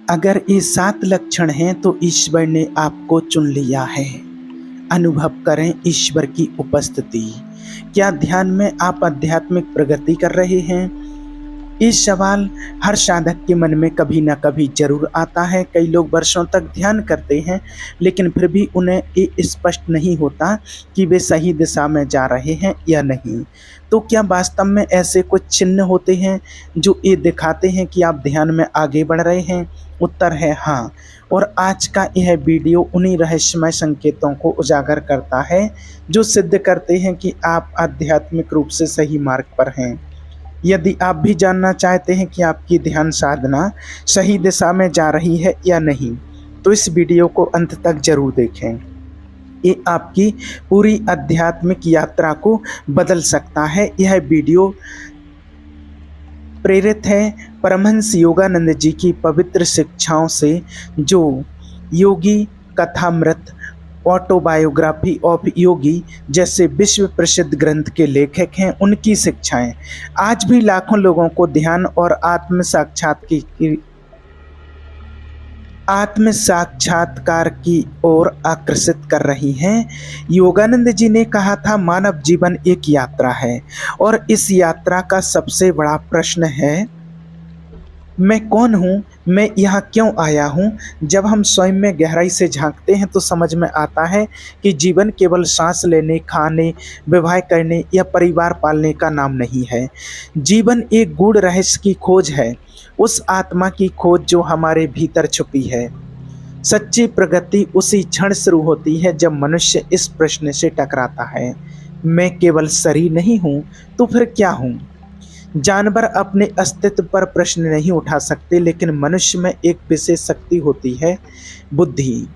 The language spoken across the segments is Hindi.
अगर ये 7 लक्षण हैं तो ईश्वर ने आपको चुन लिया है। अनुभव करें ईश्वर की उपस्थिति। क्या ध्यान में आप आध्यात्मिक प्रगति कर रहे हैं? ये सवाल हर साधक के मन में कभी ना कभी जरूर आता है। कई लोग वर्षों तक ध्यान करते हैं लेकिन फिर भी उन्हें ये स्पष्ट नहीं होता कि वे सही दिशा में जा रहे हैं या नहीं। तो क्या वास्तव में ऐसे कुछ चिन्ह होते हैं जो ये दिखाते हैं कि आप ध्यान में आगे बढ़ रहे हैं? उत्तर है हाँ। और आज का यह वीडियो उन्हीं रहस्यमय संकेतों को उजागर करता है जो सिद्ध करते हैं कि आप आध्यात्मिक रूप से सही मार्ग पर हैं। यदि आप भी जानना चाहते हैं कि आपकी ध्यान साधना सही दिशा में जा रही है या नहीं, तो इस वीडियो को अंत तक जरूर देखें। ये आपकी पूरी आध्यात्मिक यात्रा को बदल सकता है। यह वीडियो प्रेरित है परमहंस योगानंद जी की पवित्र शिक्षाओं से, जो योगी कथामृत, ऑटोबायोग्राफी ऑफ योगी जैसे विश्व प्रसिद्ध ग्रंथ के लेखक हैं। उनकी शिक्षाएं आज भी लाखों लोगों को ध्यान और आत्म साक्षात्कार की ओर आकर्षित कर रही हैं। योगानंद जी ने कहा था, मानव जीवन एक यात्रा है और इस यात्रा का सबसे बड़ा प्रश्न है, मैं कौन हूँ, मैं यहाँ क्यों आया हूँ। जब हम स्वयं में गहराई से झांकते हैं तो समझ में आता है कि जीवन केवल सांस लेने, खाने, विवाह करने या परिवार पालने का नाम नहीं है। जीवन एक गूढ़ रहस्य की खोज है, उस आत्मा की खोज जो हमारे भीतर छुपी है। सच्ची प्रगति उसी क्षण शुरू होती है जब मनुष्य इस प्रश्न से टकराता है, मैं केवल शरीर नहीं हूँ तो फिर क्या हूँ। जानवर अपने अस्तित्व पर प्रश्न नहीं उठा सकते, लेकिन मनुष्य में एक विशेष शक्ति होती है, बुद्धि।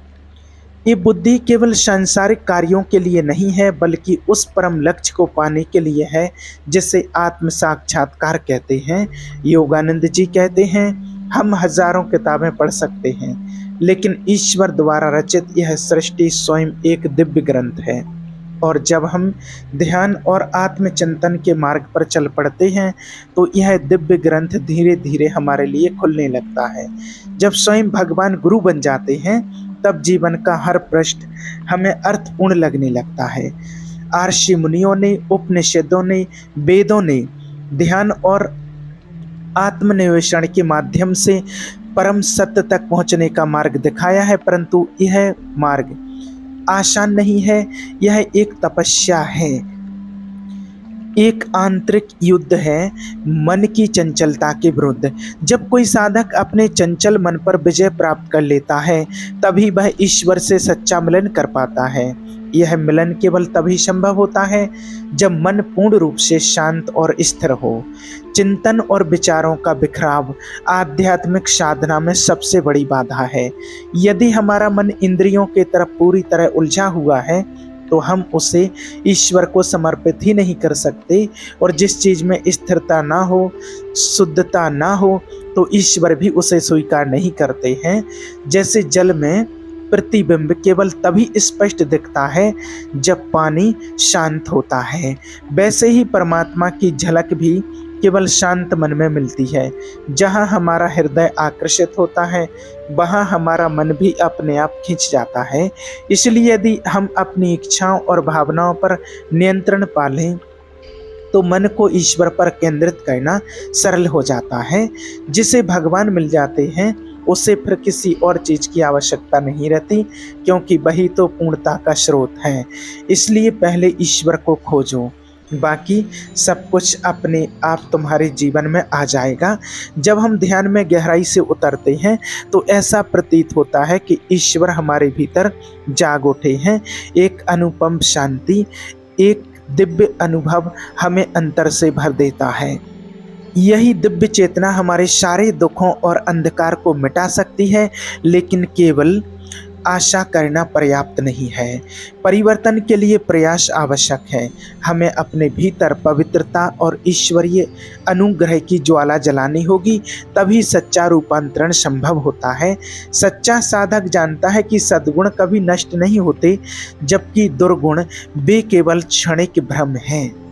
ये बुद्धि केवल सांसारिक कार्यों के लिए नहीं है बल्कि उस परम लक्ष्य को पाने के लिए है जिसे आत्म साक्षात्कार कहते हैं। योगानंद जी कहते हैं, हम हजारों किताबें पढ़ सकते हैं लेकिन ईश्वर द्वारा रचित यह सृष्टि स्वयं एक दिव्य ग्रंथ है। और जब हम ध्यान और आत्मचिंतन के मार्ग पर चल पड़ते हैं तो यह दिव्य ग्रंथ धीरे धीरे हमारे लिए खुलने लगता है। जब स्वयं भगवान गुरु बन जाते हैं तब जीवन का हर प्रश्न हमें अर्थपूर्ण लगने लगता है। ऋषि मुनियों ने, उपनिषदों ने, वेदों ने ध्यान और आत्मनिवेशन के माध्यम से परम सत्य तक पहुंचने का मार्ग दिखाया है, परंतु यह मार्ग आसान नहीं है। यह एक तपस्या है, एक आंतरिक युद्ध है मन की चंचलता के विरुद्ध। जब कोई साधक अपने चंचल मन पर विजय प्राप्त कर लेता है तभी वह ईश्वर से सच्चा मिलन कर पाता है। यह मिलन केवल तभी संभव होता है जब मन पूर्ण रूप से शांत और स्थिर हो। चिंतन और विचारों का बिखराव आध्यात्मिक साधना में सबसे बड़ी बाधा है। यदि हमारा मन इंद्रियों की तरफ पूरी तरह उलझा हुआ है तो हम उसे ईश्वर को समर्पित ही नहीं कर सकते। और जिस चीज में स्थिरता ना हो, शुद्धता ना हो, तो ईश्वर भी उसे स्वीकार नहीं करते हैं। जैसे जल में प्रतिबिंब केवल तभी स्पष्ट दिखता है जब पानी शांत होता है, वैसे ही परमात्मा की झलक भी केवल शांत मन में मिलती है। जहाँ हमारा हृदय आकर्षित होता है वहाँ हमारा मन भी अपने आप खिंच जाता है। इसलिए यदि हम अपनी इच्छाओं और भावनाओं पर नियंत्रण पा लें तो मन को ईश्वर पर केंद्रित करना सरल हो जाता है। जिसे भगवान मिल जाते हैं उसे फिर किसी और चीज की आवश्यकता नहीं रहती, क्योंकि वही तो पूर्णता का स्रोत है। इसलिए पहले ईश्वर को खोजो, बाकी सब कुछ अपने आप तुम्हारे जीवन में आ जाएगा। जब हम ध्यान में गहराई से उतरते हैं तो ऐसा प्रतीत होता है कि ईश्वर हमारे भीतर जाग उठे हैं। एक अनुपम शांति, एक दिव्य अनुभव हमें अंतर से भर देता है। यही दिव्य चेतना हमारे सारे दुखों और अंधकार को मिटा सकती है, लेकिन केवल आशा करना पर्याप्त नहीं है। परिवर्तन के लिए प्रयास आवश्यक है। हमें अपने भीतर पवित्रता और ईश्वरीय अनुग्रह की ज्वाला जलानी होगी, तभी सच्चा रूपांतरण संभव होता है। सच्चा साधक जानता है कि सद्गुण कभी नष्ट नहीं होते, जबकि दुर्गुण वे केवल क्षणिक भ्रम हैं।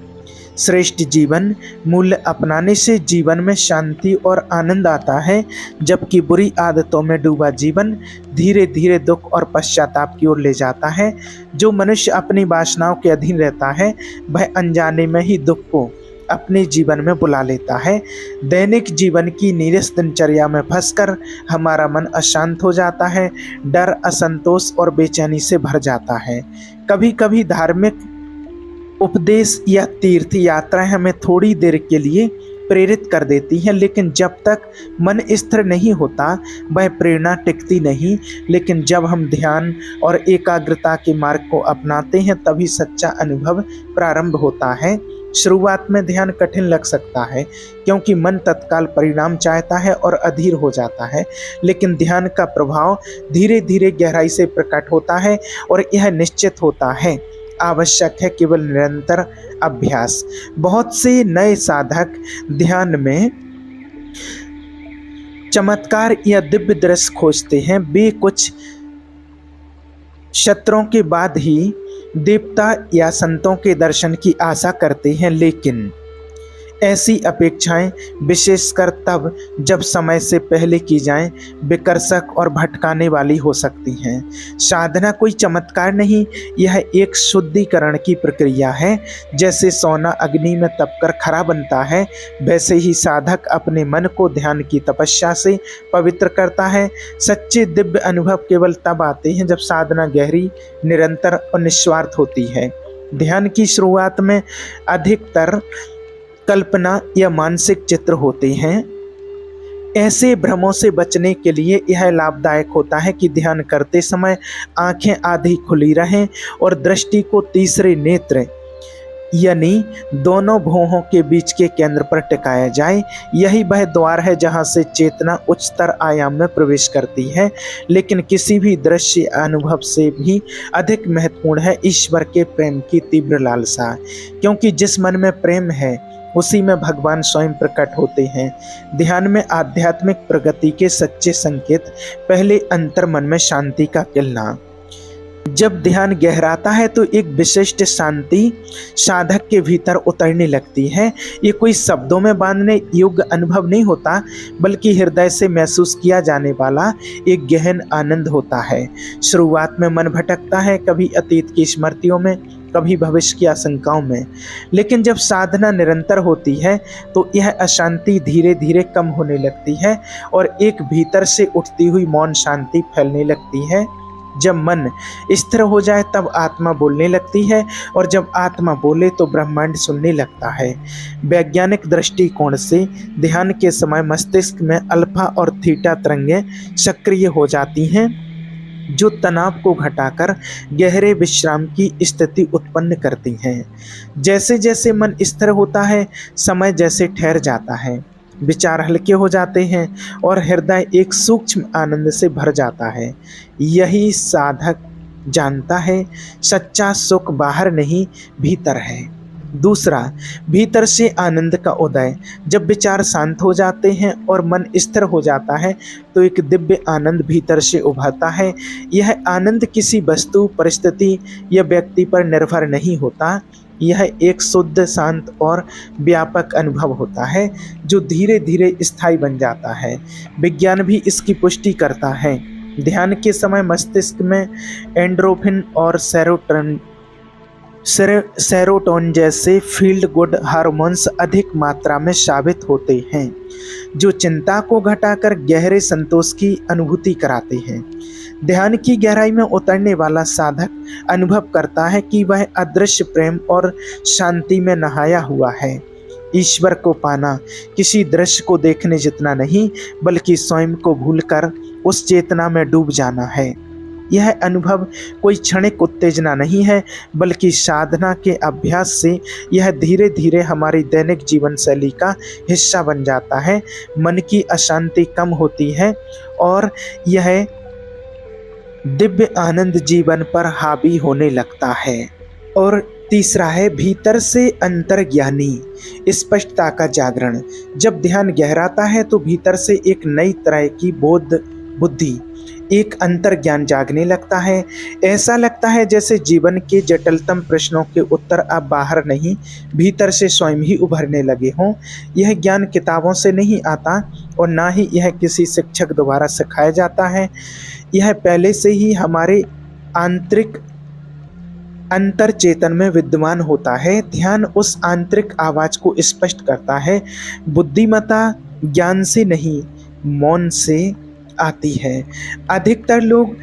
श्रेष्ठ जीवन मूल्य अपनाने से जीवन में शांति और आनंद आता है, जबकि बुरी आदतों में डूबा जीवन धीरे धीरे दुख और पश्चाताप की ओर ले जाता है। जो मनुष्य अपनी वासनाओं के अधीन रहता है वह अनजाने में ही दुख को अपने जीवन में बुला लेता है। दैनिक जीवन की नीरस दिनचर्या में फंसकर हमारा मन अशांत हो जाता है, डर, असंतोष और बेचैनी से भर जाता है। कभी कभी धार्मिक उपदेश या तीर्थ यात्राएं हमें थोड़ी देर के लिए प्रेरित कर देती हैं, लेकिन जब तक मन स्थिर नहीं होता वह प्रेरणा टिकती नहीं। लेकिन जब हम ध्यान और एकाग्रता के मार्ग को अपनाते हैं तभी सच्चा अनुभव प्रारंभ होता है। शुरुआत में ध्यान कठिन लग सकता है क्योंकि मन तत्काल परिणाम चाहता है और अधीर हो जाता है, लेकिन ध्यान का प्रभाव धीरे धीरे गहराई से प्रकट होता है और यह निश्चित होता है। आवश्यक है केवल निरंतर अभ्यास। बहुत से नए साधक ध्यान में चमत्कार या दिव्य दृश्य खोजते हैं। वे कुछ सत्रों के बाद ही देवता या संतों के दर्शन की आशा करते हैं, लेकिन ऐसी अपेक्षाएं विशेषकर तब जब समय से पहले की जाएं विकर्षक और भटकाने वाली हो सकती हैं। साधना कोई चमत्कार नहीं, यह एक शुद्धिकरण की प्रक्रिया है। जैसे सोना अग्नि में तपकर खरा बनता है, वैसे ही साधक अपने मन को ध्यान की तपस्या से पवित्र करता है। सच्चे दिव्य अनुभव केवल तब आते हैं जब साधना गहरी, निरंतर और निस्वार्थ होती है। ध्यान की शुरुआत में अधिकतर कल्पना या मानसिक चित्र होते हैं। ऐसे भ्रमों से बचने के लिए यह लाभदायक होता है कि ध्यान करते समय आंखें आधी खुली रहें और दृष्टि को तीसरे नेत्र यानी दोनों भौहों के बीच के केंद्र पर टिकाया जाए। यही वह द्वार है जहां से चेतना उच्चतर आयाम में प्रवेश करती है। लेकिन किसी भी दृश्य अनुभव से भी अधिक महत्वपूर्ण है ईश्वर के प्रेम की तीव्र लालसा, क्योंकि जिस मन में प्रेम है उसी में भगवान स्वयं प्रकट होते हैं। ध्यान में आध्यात्मिक प्रगति के सच्चे संकेत पहले अंतर्मन में शांति का खिलना। जब ध्यान गहराता है तो एक विशिष्ट शांति साधक के भीतर उतरने लगती है। ये कोई शब्दों में बांधने योग्य अनुभव नहीं होता, बल्कि हृदय से महसूस किया जाने वाला एक गहन आनंद होता है। शुरुआत में मन भटकता है, कभी अतीत की स्मृतियों में, कभी भविष्य की आशंकाओं में, लेकिन जब साधना निरंतर होती है तो यह अशांति धीरे धीरे कम होने लगती है और एक भीतर से उठती हुई मौन शांति फैलने लगती है। जब मन स्थिर हो जाए तब आत्मा बोलने लगती है और जब आत्मा बोले तो ब्रह्मांड सुनने लगता है। वैज्ञानिक दृष्टिकोण से ध्यान के समय मस्तिष्क में अल्फा और थीटा तरंगें सक्रिय हो जाती हैं, जो तनाव को घटाकर गहरे विश्राम की स्थिति उत्पन्न करती हैं। जैसे जैसे मन स्थिर होता है, समय जैसे ठहर जाता है, विचार हल्के हो जाते हैं और हृदय एक सूक्ष्म आनंद से भर जाता है। यही साधक जानता है सच्चा सुख बाहर नहीं भीतर है। दूसरा, भीतर से आनंद का उदय। जब विचार शांत हो जाते हैं और मन स्थिर हो जाता है तो एक दिव्य आनंद भीतर से उभरता है। यह आनंद किसी वस्तु, परिस्थिति या व्यक्ति पर निर्भर नहीं होता। यह एक शुद्ध, शांत और व्यापक अनुभव होता है जो धीरे धीरे स्थायी बन जाता है। विज्ञान भी इसकी पुष्टि करता है। ध्यान के समय मस्तिष्क में एंडोर्फिन और सेरोटोनिन जैसे फील गुड हार्मोन्स अधिक मात्रा में स्रावित होते हैं, जो चिंता को घटाकर गहरे संतोष की अनुभूति कराते हैं। ध्यान की गहराई में उतरने वाला साधक अनुभव करता है कि वह अदृश्य प्रेम और शांति में नहाया हुआ है। ईश्वर को पाना किसी दृश्य को देखने जितना नहीं, बल्कि स्वयं को भूलकर उस चेतना में डूब जाना है। यह अनुभव कोई क्षणिक उत्तेजना नहीं है, बल्कि साधना के अभ्यास से यह धीरे धीरे हमारी दैनिक जीवन शैली का हिस्सा बन जाता है। मन की अशांति कम होती है और यह दिव्य आनंद जीवन पर हावी होने लगता है। और तीसरा है भीतर से अंतर्ज्ञानी स्पष्टता का जागरण। जब ध्यान गहराता है तो भीतर से एक नई तरह की बोध बुद्धि, एक अंतर ज्ञान जागने लगता है। ऐसा लगता है जैसे जीवन के जटिलतम प्रश्नों के उत्तर अब बाहर नहीं, भीतर से स्वयं ही उभरने लगे हों। यह ज्ञान किताबों से नहीं आता और ना ही यह किसी शिक्षक द्वारा सिखाया जाता है। यह पहले से ही हमारे आंतरिक अंतर चेतन में विद्यमान होता है। ध्यान उस आंतरिक आवाज को स्पष्ट करता है। बुद्धिमत्ता ज्ञान से नहीं, मौन से आती है। अधिकतर लोग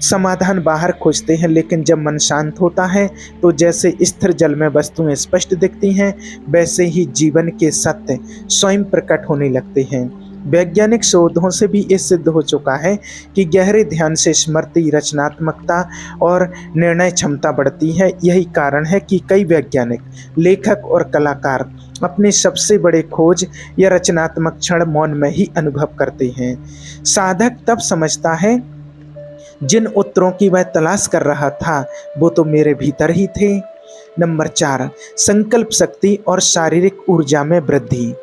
समाधान बाहर खोजते हैं, लेकिन जब मन शांत होता है तो जैसे स्थिर जल में वस्तुएं स्पष्ट दिखती हैं, वैसे ही जीवन के सत्य स्वयं प्रकट होने लगते हैं। वैज्ञानिक शोधों से भी ये सिद्ध हो चुका है कि गहरे ध्यान से स्मृति, रचनात्मकता और निर्णय क्षमता बढ़ती है। यही कारण है कि कई वैज्ञानिक, लेखक और कलाकार अपने सबसे बड़े खोज या रचनात्मक क्षण मौन में ही अनुभव करते हैं। साधक तब समझता है जिन उत्तरों की वह तलाश कर रहा था वो तो मेरे भीतर ही थे। नंबर 4, संकल्प शक्ति और शारीरिक ऊर्जा में वृद्धि।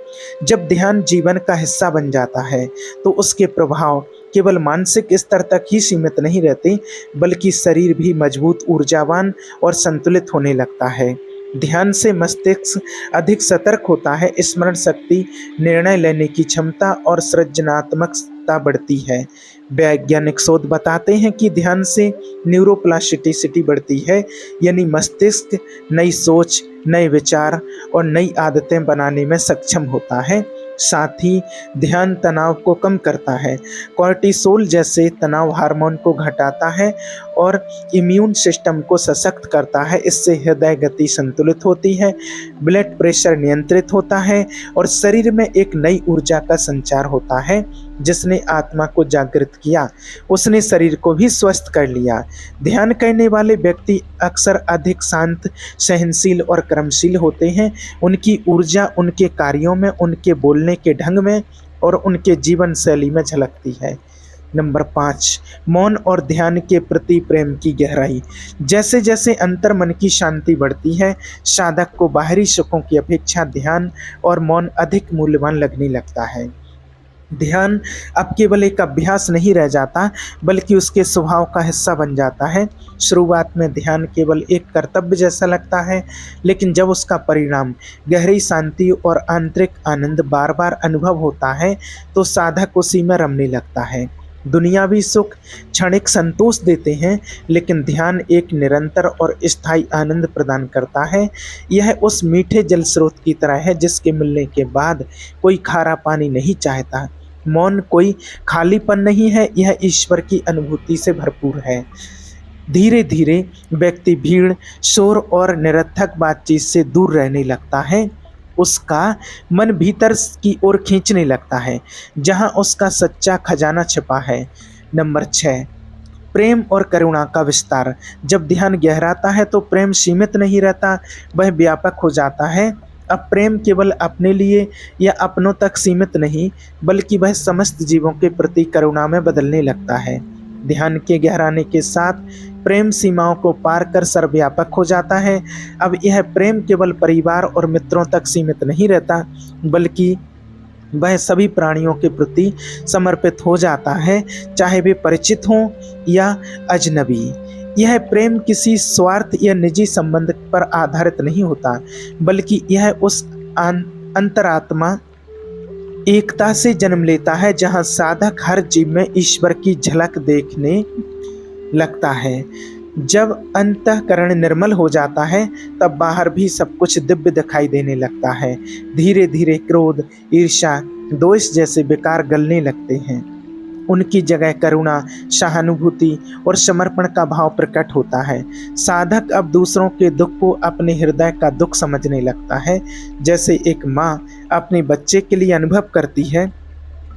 जब ध्यान जीवन का हिस्सा बन जाता है तो उसके प्रभाव केवल मानसिक स्तर तक ही सीमित नहीं रहते, बल्कि शरीर भी मजबूत, ऊर्जावान और संतुलित होने लगता है। ध्यान से मस्तिष्क अधिक सतर्क होता है, स्मरण शक्ति, निर्णय लेने की क्षमता और सृजनात्मकता बढ़ती है। वैज्ञानिक शोध बताते हैं कि ध्यान से न्यूरोप्लास्टिसिटी बढ़ती है, यानी मस्तिष्क नई सोच, नए विचार और नई आदतें बनाने में सक्षम होता है। साथ ही ध्यान तनाव को कम करता है। कॉर्टिसोल जैसे तनाव हार्मोन को घटाता है और इम्यून सिस्टम को सशक्त करता है। इससे हृदय गति संतुलित होती है, ब्लड प्रेशर नियंत्रित होता है और शरीर में एक नई ऊर्जा का संचार होता है। जिसने आत्मा को जागृत किया, उसने शरीर को भी स्वस्थ कर लिया। ध्यान करने वाले व्यक्ति अक्सर अधिक शांत, सहनशील और कर्मशील होते हैं। उनकी ऊर्जा उनके कार्यों में, उनके बोलने के ढंग में और उनके जीवन शैली में झलकती है। नंबर 5, मौन और ध्यान के प्रति प्रेम की गहराई। जैसे जैसे अंतर मन की शांति बढ़ती है, साधक को बाहरी सुखों की अपेक्षा ध्यान और मौन अधिक मूल्यवान लगने लगता है। ध्यान अब केवल एक अभ्यास नहीं रह जाता, बल्कि उसके स्वभाव का हिस्सा बन जाता है। शुरुआत में ध्यान केवल एक कर्तव्य जैसा लगता है, लेकिन जब उसका परिणाम गहरी शांति और आंतरिक आनंद बार बार अनुभव होता है तो साधक उसी में रमने लगता है। दुनियावी सुख क्षणिक संतोष देते हैं, लेकिन ध्यान एक निरंतर और स्थायी आनंद प्रदान करता है। यह उस मीठे जल स्रोत की तरह है जिसके मिलने के बाद कोई खारा पानी नहीं चाहता। मौन कोई खालीपन नहीं है, यह ईश्वर की अनुभूति से भरपूर है। धीरे धीरे व्यक्ति भीड़, शोर और निरर्थक बातचीत से दूर रहने लगता है। उसका मन भीतर की ओर खींचने लगता है, जहां उसका सच्चा खजाना छिपा है। नंबर 6, प्रेम और करुणा का विस्तार। जब ध्यान गहराता है तो प्रेम सीमित नहीं रहता, वह व्यापक हो जाता है। अब प्रेम केवल अपने लिए या अपनों तक सीमित नहीं, बल्कि वह समस्त जीवों के प्रति करुणा में बदलने लगता है। ध्यान के गहराने के साथ प्रेम सीमाओं को पार कर सर्वव्यापक हो जाता है। अब यह प्रेम केवल परिवार और मित्रों तक सीमित नहीं रहता, बल्कि वह सभी प्राणियों के प्रति समर्पित हो जाता है, चाहे वे परिचित हों या अजनबी। यह प्रेम किसी स्वार्थ या निजी संबंध पर आधारित नहीं होता, बल्कि यह उस अंतरात्मा एकता से जन्म लेता है जहां साधक हर जीव में ईश्वर की झलक देखने लगता है। जब अंतःकरण निर्मल हो जाता है तब बाहर भी सब कुछ दिव्य दिखाई देने लगता है। धीरे धीरे क्रोध, ईर्ष्या, द्वेष जैसे विकार गलने लगते हैं। उनकी जगह करुणा, सहानुभूति और समर्पण का भाव प्रकट होता है। साधक अब दूसरों के दुख को अपने हृदय का दुख समझने लगता है, जैसे एक माँ अपने बच्चे के लिए अनुभव करती है।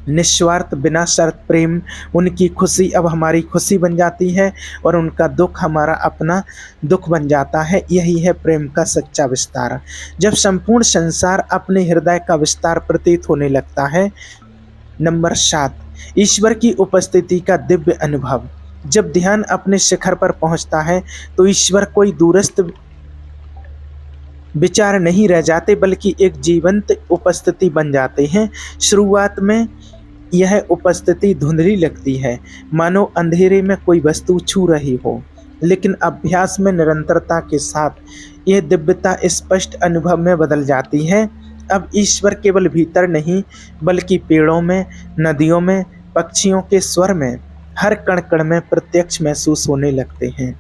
निस्वार्थ, बिना शर्त प्रेम, उनकी खुशी अब हमारी खुशी बन जाती है और उनका दुख हमारा अपना दुख बन जाता है। यही है प्रेम का सच्चा विस्तार। जब संपूर्ण संसार अपने हृदय का विस्तार प्रतीत होने लगता है। नंबर 7, ईश्वर की उपस्थिति का दिव्य अनुभव। जब ध्यान अपने शिखर पर पहुंचता है तो ईश्वर कोई दूरस्थ विचार नहीं रह जाते, बल्कि एक जीवंत उपस्थिति बन जाते हैं। शुरुआत में यह उपस्थिति धुंधली लगती है, मानो अंधेरे में कोई वस्तु छू रही हो, लेकिन अभ्यास में निरंतरता के साथ यह दिव्यता स्पष्ट अनुभव में बदल जाती है। अब ईश्वर केवल भीतर नहीं, बल्कि पेड़ों में, नदियों में, पक्षियों के स्वर में, हर कण कण में प्रत्यक्ष महसूस होने लगते हैं।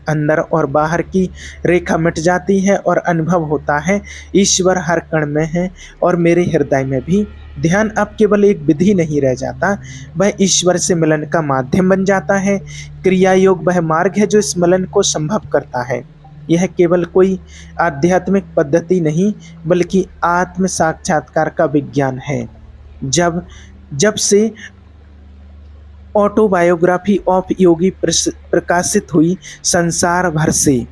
अंदर और बाहर की रेखा मिट जाती है और अनुभव होता है ईश्वर हर कण में है और मेरे हृदय में भी। ध्यान अब केवल एक विधि नहीं रह जाता, वह ईश्वर से मिलन का माध्यम बन जाता है। क्रिया योग वह मार्ग है जो इस मिलन को संभव करता है। यह केवल कोई आध्यात्मिक पद्धति नहीं, बल्कि आत्म साक्षात्कार का विज्ञान है। जब से ऑटोबायोग्राफी ऑफ योगी प्रकाशित हुई, संसार भर से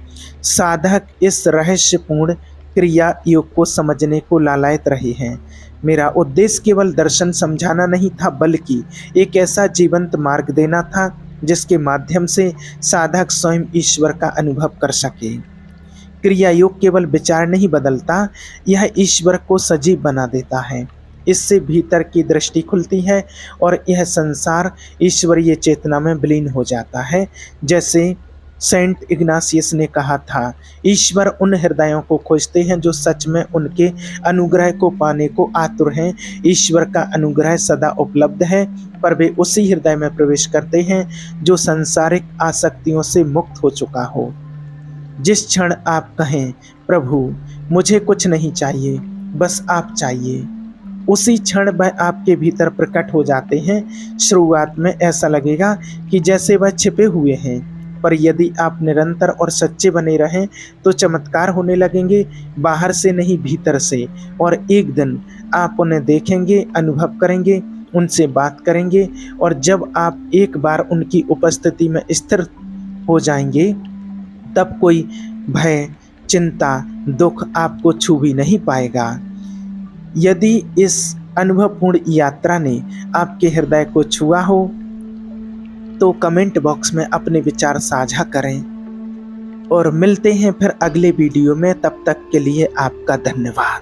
साधक इस रहस्यपूर्ण क्रिया योग को समझने को लालायित रहे हैं। मेरा उद्देश्य केवल दर्शन समझाना नहीं था, बल्कि एक ऐसा जीवंत मार्ग देना था जिसके माध्यम से साधक स्वयं ईश्वर का अनुभव कर सके। क्रिया योग केवल विचार नहीं बदलता, यह ईश्वर को सजीव बना देता है। इससे भीतर की दृष्टि खुलती है और यह संसार ईश्वरीय चेतना में विलीन हो जाता है। जैसे सेंट इग्नासियस ने कहा था, ईश्वर उन हृदयों को खोजते हैं जो सच में उनके अनुग्रह को पाने को आतुर हैं। ईश्वर का अनुग्रह सदा उपलब्ध है, पर वे उसी हृदय में प्रवेश करते हैं जो सांसारिक आसक्तियों से मुक्त हो चुका हो। जिस क्षण आप कहें, प्रभु मुझे कुछ नहीं चाहिए, बस आप चाहिए, उसी क्षण वह आपके भीतर प्रकट हो जाते हैं। शुरुआत में ऐसा लगेगा कि जैसे वह छिपे हुए हैं, पर यदि आप निरंतर और सच्चे बने रहें तो चमत्कार होने लगेंगे, बाहर से नहीं भीतर से। और एक दिन आप उन्हें देखेंगे, अनुभव करेंगे, उनसे बात करेंगे, और जब आप एक बार उनकी उपस्थिति में स्थिर हो जाएंगे, तब कोई भय, चिंता, दुख आपको छू भी नहीं पाएगा। यदि इस अनुभवपूर्ण यात्रा ने आपके हृदय को छुआ हो तो कमेंट बॉक्स में अपने विचार साझा करें और मिलते हैं फिर अगले वीडियो में। तब तक के लिए आपका धन्यवाद।